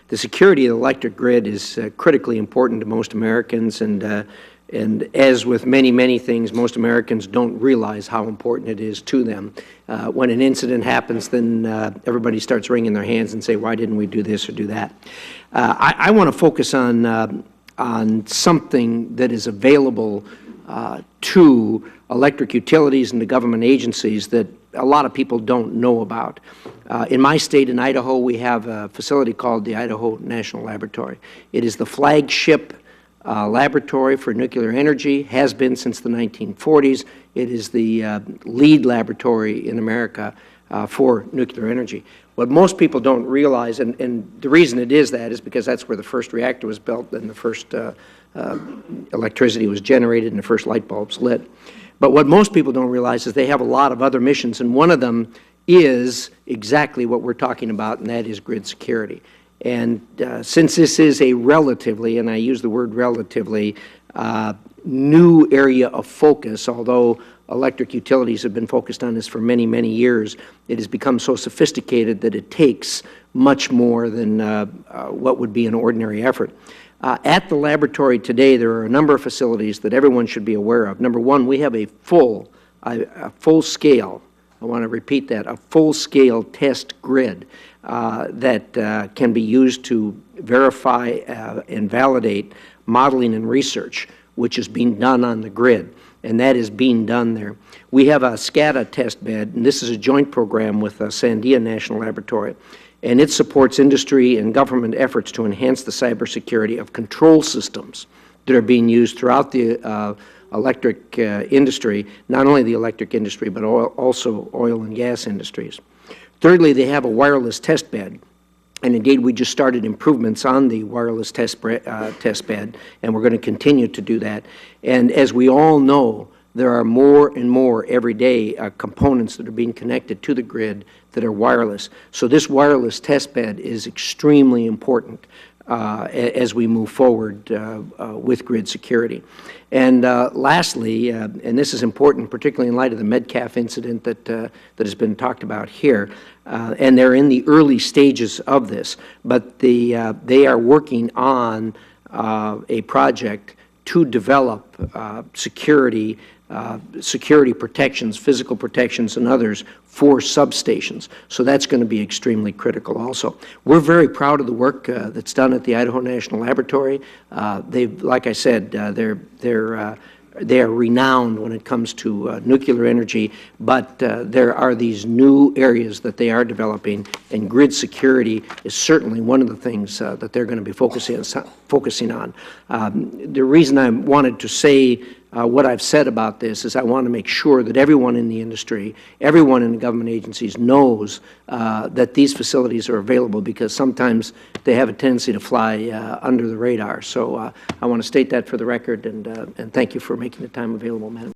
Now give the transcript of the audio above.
The security of the electric grid is critically important to most Americans, and as with many, many things, most Americans don't realize how important it is to them. When an incident happens, then everybody starts wringing their hands and say, why didn't we do this or do that? I want to focus on something that is available to electric utilities and to government agencies that a lot of people don't know about. In my state, in Idaho, we have a facility called the Idaho National Laboratory. It is the flagship laboratory for nuclear energy, has been since the 1940s. It is the lead laboratory in America for nuclear energy. What most people don't realize, and the reason it is that is because that's where the first reactor was built and the first electricity was generated and the first light bulbs lit. But what most people don't realize is they have a lot of other missions, and one of them is exactly what we're talking about, and that is grid security. And since this is a relatively, and I use the word relatively, new area of focus, although electric utilities have been focused on this for many, many years, it has become so sophisticated that it takes much more than what would be an ordinary effort. At the laboratory today, there are a number of facilities that everyone should be aware of. Number one, we have a full-scale, I want to repeat that, a full-scale test grid that can be used to verify and validate modeling and research, which is being done on the grid, and that is being done there. We have a SCADA test bed, and this is a joint program with Sandia National Laboratory, and it supports industry and government efforts to enhance the cybersecurity of control systems that are being used throughout the electric industry, not only the electric industry, but also oil and gas industries. Thirdly, they have a wireless test bed, and indeed we just started improvements on the wireless test bed, and we're going to continue to do that. And as we all know, there are more and more every day components that are being connected to the grid that are wireless. So this wireless test bed is extremely important as we move forward with grid security. And lastly, and this is important particularly in light of the Metcalf incident that has been talked about here, and they're in the early stages of this, but they are working on a project to develop security protections, physical protections, and others for substations. So that's going to be extremely critical also. We're very proud of the work that's done at the Idaho National Laboratory. Like I said, they are renowned when it comes to nuclear energy, but there are these new areas that they are developing, and grid security is certainly one of the things that they're going to be focusing on. The reason I wanted to say what I've said about this is I want to make sure that everyone in the industry, everyone in the government agencies knows that these facilities are available, because sometimes they have a tendency to fly under the radar. So I want to state that for the record, and thank you for making the time available, Madam.